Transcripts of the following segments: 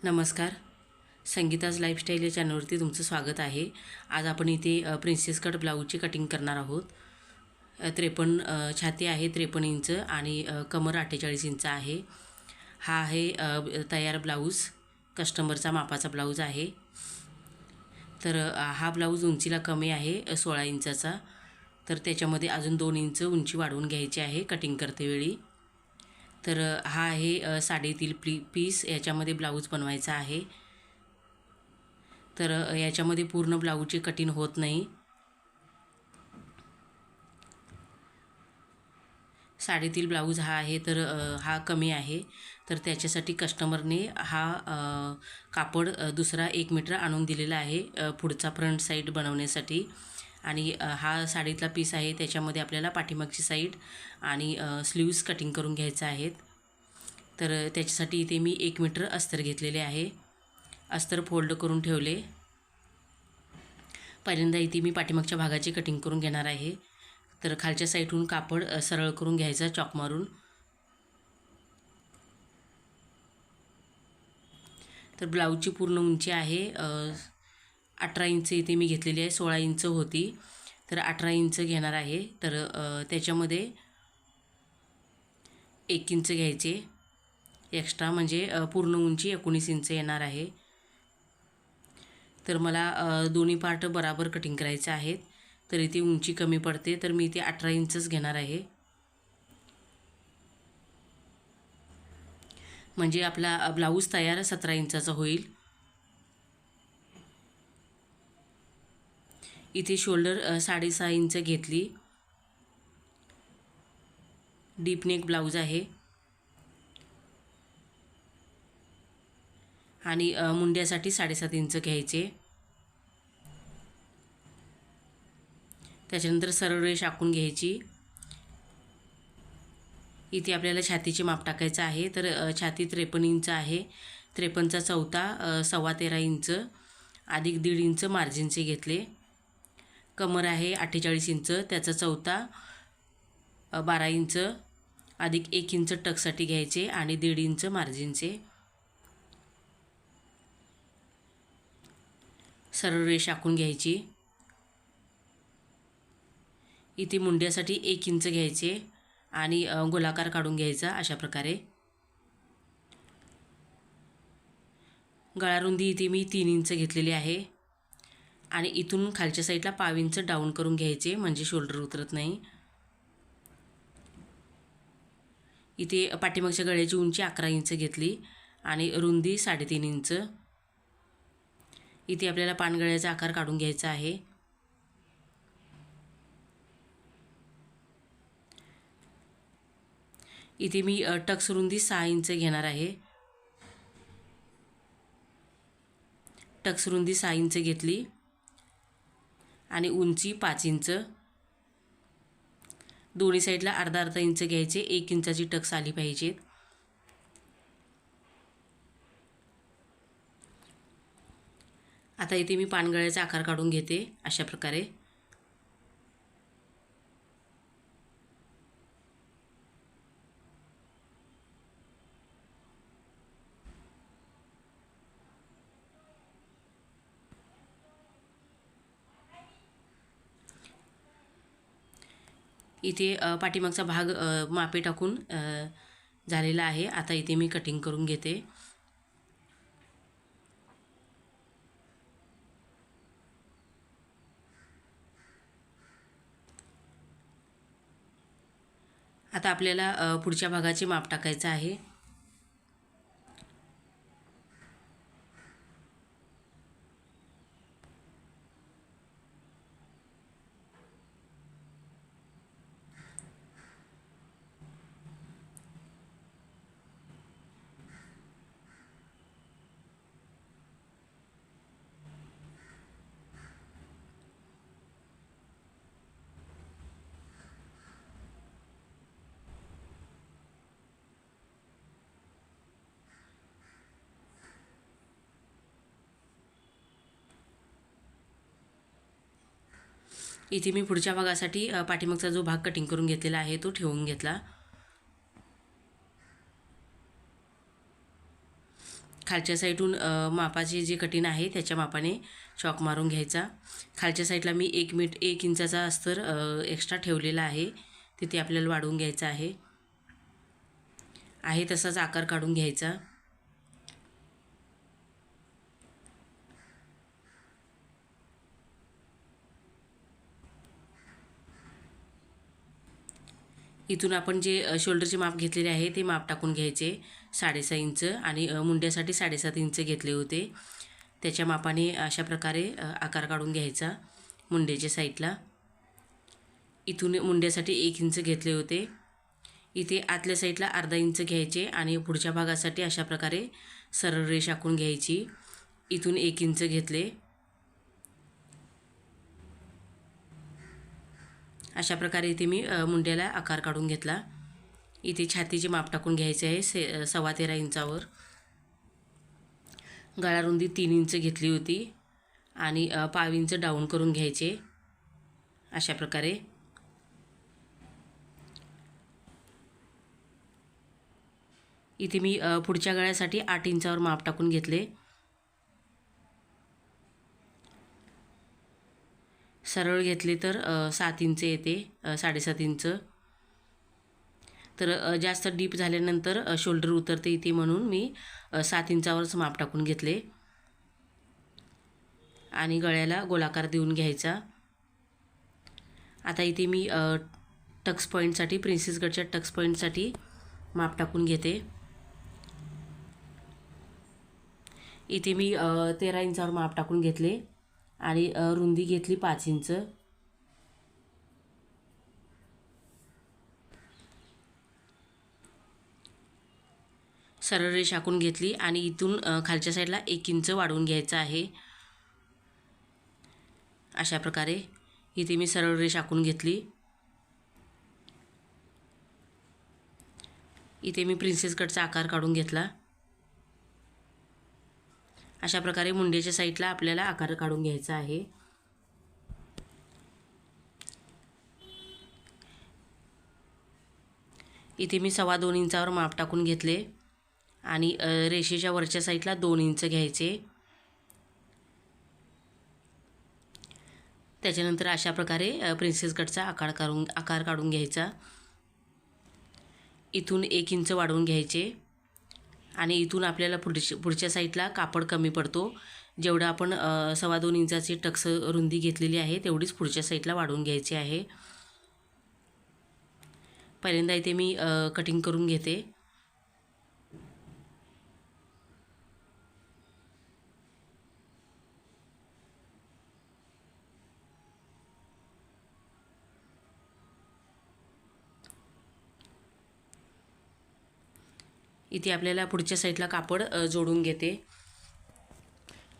नमस्कार. संगीताज लाईफस्टाईल या चॅनलवरती तुमचं स्वागत आहे. आज आपण इथे प्रिन्सेस कट ब्लाऊजची कटिंग करणार आहोत. छाती आहे 53 इंच आणि कमर 48 इंच आहे. हा आहे तयार ब्लाऊज, कस्टमरचा मापाचा ब्लाऊज आहे. तर हा ब्लाऊज उंचीला कमी आहे 16 इंचाचा. तर त्याच्यामध्ये अजून 2 इंच उंची वाढवून घ्यायची आहे कटिंग करतेवेळी. तर हा आहे साडीतील पीस, याच्यामध्ये ब्लाऊज बनवायचा आहे. तर याच्यामध्ये पूर्ण ब्लाऊजची कटिंग होत नाही. साडीतील ब्लाऊज हा आहे तर हा कमी आहे. तर त्याच्यासाठी कस्टमरने हा कापड दुसरा 1 मीटर आणून दिलेला आहे पुढचा फ्रंट साईड बनवण्यासाठी. आणि हा साडीतला पीस आहे, त्याच्यामध्ये आपल्याला पाठीमागची साईड आणि स्लीव्ज कटिंग करून घ्यायचं आहेत. तर त्याच्यासाठी इथे मी 1 मीटर अस्तर घेतलेले आहे. अस्तर फोल्ड करून ठेवले. पहिल्यांदा इथे मी पाठीमागच्या भागाची कटिंग करून घेणार आहे. तर खालच्या साईडहून कापड सरळ करून घ्यायचा चॉक मारून. तर ब्लाऊजची पूर्ण उंची आहे 18 इंच इथे मी घेतलेली आहे. 16 इंच होती, तर 18 इंच घेणार आहे. तर त्याच्यामध्ये 1 इंच घ्यायचे एक्स्ट्रा, म्हणजे पूर्ण उंची 19 इंच येणार आहे. तर मला दोन्ही पार्ट बराबर कटिंग करायचे आहेत. तर इथे उंची कमी पडते, तर मी इथे 18 इंचच घेणार आहे. म्हणजे आपला ब्लाऊज तयार 17 इंचाचा होईल. इथे शोल्डर 6.5 इंच घेतली. डीप नेक ब्लाऊज आहे. आणि मुंड्यासाठी 7.5 इंच घ्यायचे. त्याच्यानंतर सरळ रेष आखून घ्यायची. इथे आपल्याला छातीचे माप टाकायचं आहे. तर छाती 53 इंच आहे. 53चा चौथा 13.25 इंच अधिक 1.5 इंच मार्जिनचे घेतले. कमर आहे 48 इंच, त्याचा चौथा 12 इंच अधिक 1 इंच टक्ससाठी घ्यायचे आणि 1.5 इंच मार्जिनचे. सरळ रेष आखून घ्यायची. इथे मुंड्यासाठी 1 इंच घ्यायचे आणि गोलाकार काढून घ्यायचा अशा प्रकारे. गळारुंदी इथे मी 3 इंच घेतलेली आहे. आणि इथून खालच्या साईडला पाव इंच डाऊन करून घ्यायचे, म्हणजे शोल्डर उतरत नाही. इथे पाठीमागच्या गळ्याची उंची 11 इंच घेतली आणि रुंदी 3.5 इंच. इथे आपल्याला पानगळ्याचा आकार काढून घ्यायचा आहे. इथे मी टक्स रुंदी 6 इंच घेणार आहे. टक्स रुंदी 6 इंच घेतली आणि उंची 5 इंच. दोन्ही साईडला अर्धा इंच घ्यायचे. 1 इंचाची टक्स आली पाहिजेत. आता इथे मी पानगळ्याचा आकार काढून घेते अशा प्रकारे. इथे पाठीमागचा भाग मापे टाकून झालेला आहे. आता इथे मी कटिंग करून घेते. आता आपल्याला पुढच्या भागाचे माप टाकायचं आहे. इथे मी पुढच्या भागासाठी पाठीमागचा जो भाग कटिंग करून घेतलेला आहे तो ठेवून घेतला. खालच्या साईडून मापाचे जे कटिंग आहे त्याच्या मापाने चॉक मारून घ्यायचा. खालच्या साईडला मी 1 इंचाचा अस्तर एक्स्ट्रा ठेवलेला आहे, तिथे आपल्याला वाढवून घ्यायचा आहे तसाच आकार काढून घ्यायचा. इथून आपण जे शोल्डरचे माप घेतलेले आहे ते माप टाकून घ्यायचे. 6.5 इंच आणि मुंड्यासाठी 7.5 इंच घेतले होते. त्याच्या मापाने अशा प्रकारे आकार काढून घ्यायचा मुंड्याच्या साईडला. इथून मुंड्यासाठी 1 इंच घेतले होते. इथे आतल्या साईडला अर्धा इंच घ्यायचे आणि पुढच्या भागासाठी अशा प्रकारे सरळ रेष आखून घ्यायची. इथून 1 इंच घेतले. अशा प्रकारे इथे मी मुंड्याला आकार काढून घेतला. इथे छातीचे माप टाकून घ्यायचे आहे 13.25 इंचावर. गळा रुंदी 3 इंच घेतली होती आणि 1/2 इंच डाऊन करून घ्यायचे अशा प्रकारे. इथे मी पुढच्या गळ्यासाठी 8 इंचावर माप टाकून घेतले. सरळ घेतले तर 7 इंच येते, 7.5 इंच. तर जास्त डीप झाल्यानंतर शोल्डर उतरते इथे, म्हणून मी 7 इंचावरच माप टाकून घेतले आणि गळ्याला गोलाकार देऊन घ्यायचा. आता इथे मी टक्स पॉईंटसाठी, प्रिन्सेस कटच्या टक्स पॉईंटसाठी माप टाकून घेते. इथे मी 13 इंचावर माप टाकून घेतले आणि रुंदी घेतली 5 इंच. सरळ रेष आखून घेतली आणि इथून खालच्या साईडला 1 इंच वाढवून घ्यायचं आहे अशा प्रकारे. इथे मी सरळ रेष आखून घेतली. इथे मी प्रिन्सेस कटचा आकार काढून घेतला. अशा प्रकारे मुंड्याच्या साईडला आपल्याला आकार काढून घ्यायचा आहे. इथे मी 2.25 इंचावर माप टाकून घेतले आणि रेषेच्या वरच्या साईडला 2 इंच घ्यायचे. त्याच्यानंतर अशा प्रकारे प्रिन्सेस कटचा आकार काढून घ्यायचा. इथून 1 इंच वाढवून घ्यायचे आणि इथून आपल्याला पुढच्या साईडला कापड कमी पडतो. जेवढं आपण 2.25 इंचाची टक्स रुंदी घेतलेली आहे तेवढीच पुढच्या साईडला वाढवून घ्यायची आहे. पहिल्यांदा इथे मी कटिंग करून घेते. इथे आपल्याला पुढच्या साईडला कापड जोडून घेते.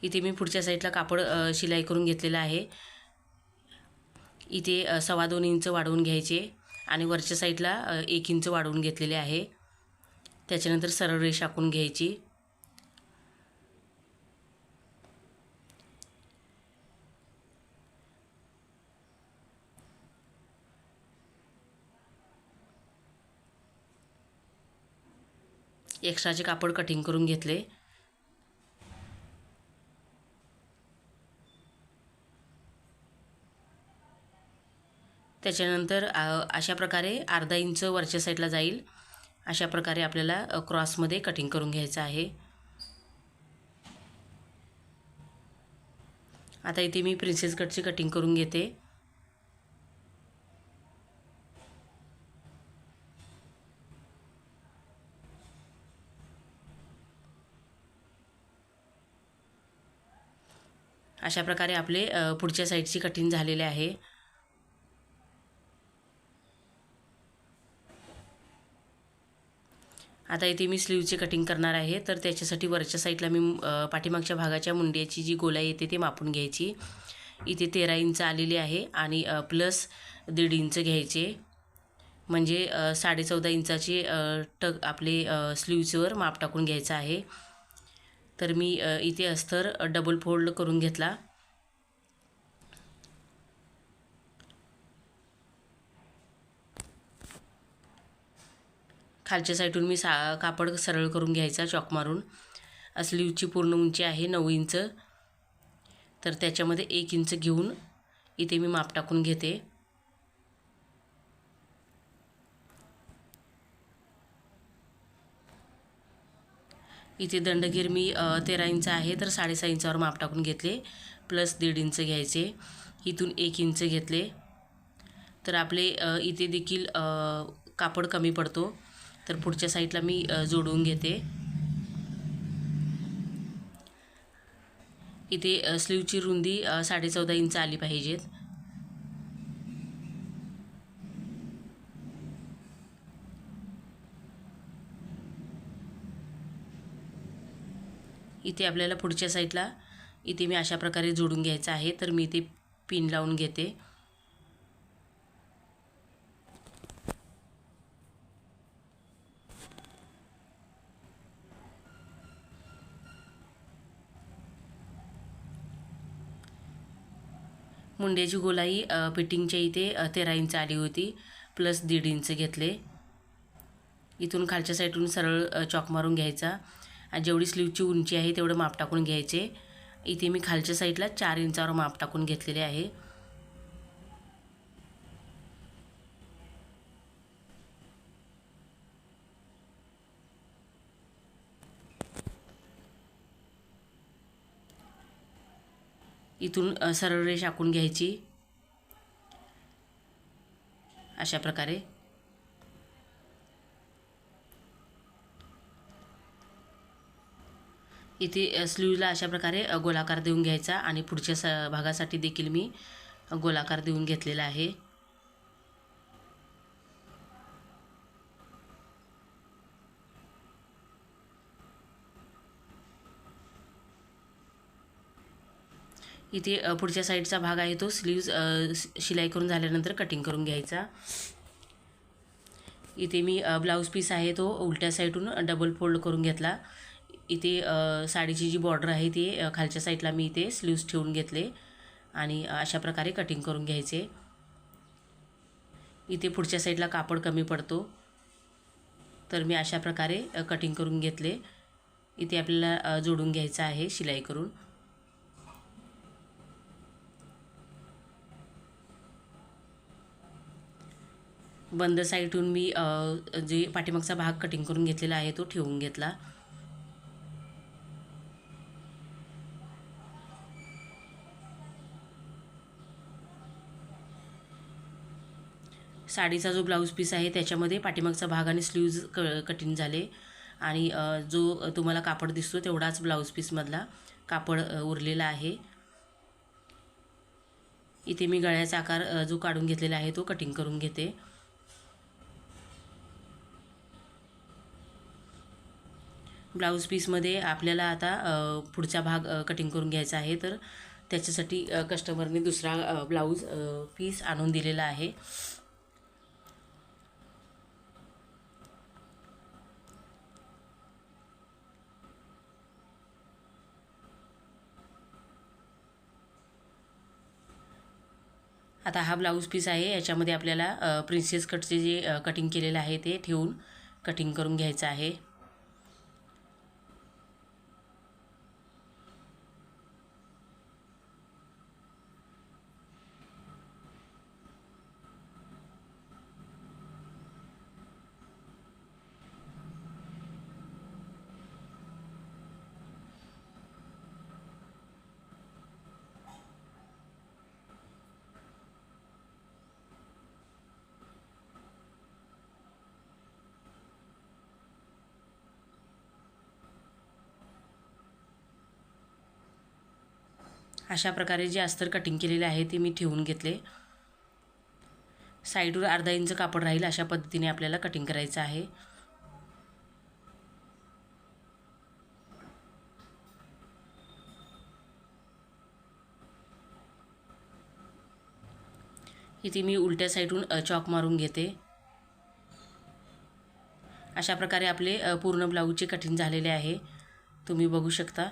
इथे मी पुढच्या साईडला कापड शिलाई करून घेतलेलं आहे. इथे 2.25 इंच वाढवून घ्यायचे आणि वरच्या साईडला 1 इंच वाढवून घेतलेले आहे. त्याच्यानंतर सरळ रेष आखून घ्यायची. एक्स्ट्राचे कापड कटिंग करून घेतले. त्याच्यानंतर अशा प्रकारे अर्धा इंच वरच्या साईडला जाईल अशा प्रकारे आपल्याला क्रॉसमध्ये कटिंग करून घ्यायचं आहे. आता इथे मी प्रिन्सेस कटची कटिंग करून घेते. अशा प्रकारे आपले पुढच्या साईडची कटिंग झालेले आहे. आता इथे मी स्लीवचे कटिंग करणार आहे, तर त्याच्यासाठी वरच्या साईडला मी पाठीमागच्या भागाच्या मुंड्याची जी गोलाई येते ते मापून घ्यायची. इथे 13 इंच आलेली आहे आणि प्लस 1.5 इंच घ्यायचे, म्हणजे 14.5 इंचाचे आपले स्लीव्सवर माप टाकून घ्यायचं आहे. तर मी इथे अस्तर डबल फोल्ड करून घेतला. खालच्या साईडून मी कापड सरळ करून घ्यायचा चॉक मारून स्लीवची पूर्ण उंची आहे 9 इंच, तर त्याच्यामध्ये 1 इंच घेऊन इथे मी माप टाकून घेते. इथे दंडगीर मी 13 इंच आहे, तर 6.5 इंचावर माप टाकून घेतले, प्लस 1.5 इंच घ्यायचे. इथून 1 इंच घेतले, तर आपले इथे देखील कापड कमी पडतो, तर पुढच्या साईडला मी जोडून घेते. इथे स्लीवची रुंदी 14.5 इंच आली पाहिजेत. इथे आपल्याला पुढच्या साईडला इथे मी अशा प्रकारे जोडून घ्यायचं आहे, तर मी इथे पिन लावून घेते. मुंड्याची गोलाई फिटिंगच्या इथे 13 इंच आली होती, प्लस 1.5 इंच घेतले. इथून खालच्या साईडून सरळ चॉक मारून घ्यायचा आणि जेवढी स्लीवची उंची आहे तेवढं माप टाकून घ्यायचे. इथे मी खालच्या साईडला 4 इंचावर माप टाकून घेतलेले आहे. इथून सरळ रेष आखून घ्यायची अशा प्रकारे. इथे स्लीवला अशा प्रकारे गोलाकार देऊन घ्यायचा आणि पुढच्या भागासाठी देखील मी गोलाकार देऊन घेतलेला आहे. इथे पुढच्या साईडचा भाग आहे तो स्लीव्ज शिलाई करून झाल्यानंतर कटिंग करून घ्यायचा. इथे मी ब्लाऊज पीस आहे तो उलट्या साईडून डबल फोल्ड करून घेतला. इथे साडीची जी बॉर्डर आहे ती खालच्या साईडला मी इथे स्लीव्स ठेवून घेतले आणि अशा प्रकारे कटिंग करून घ्यायचे. इथे पुढच्या साईडला कापड कमी पडतो, तर मी अशा प्रकारे कटिंग करून घेतले. इथे आपल्याला जोडून घ्यायचं आहे शिलाई करून. बंद साईडून मी जे पाठीमागचा भाग कटिंग करून घेतलेला आहे तो ठेवून घेतला. साडीचा जो ब्लाऊज पीस आहे त्याच्यामध्ये पाठीमागचा भाग आणि स्लीव्ज कटिंग झाले आणि जो तुम्हाला कापड दिसतो तेवढाच ब्लाऊज पीसमधला कापड उरलेला आहे. इथे मी गळ्याचा आकार जो काढून घेतलेला आहे तो कटिंग करून घेते. ब्लाऊज पीसमध्ये आपल्याला आता पुढचा भाग कटिंग करून घ्यायचा आहे, तर त्याच्यासाठी कस्टमरने दुसरा ब्लाऊज पीस आणून दिलेला आहे. आता हा ब्लाऊज पीस आहे, याच्यामध्ये आपल्याला प्रिन्सेस कटचे जे कटिंग केलेलं आहे ते ठेवून कटिंग करून घ्यायचं आहे. अशा प्रकारे जे अस्तर कटिंग केलेले आहे ते मी ठेवून घेतले. साईडवर अर्धा इंच कापड राहील अशा पद्धतीने आपल्याला कटिंग करायचं आहे. इथे मी उलट्या साईडून चॉक मारून घेते. अशा प्रकारे आपले पूर्ण ब्लाऊजचे कटिंग झालेले आहे, तुम्ही बघू शकता.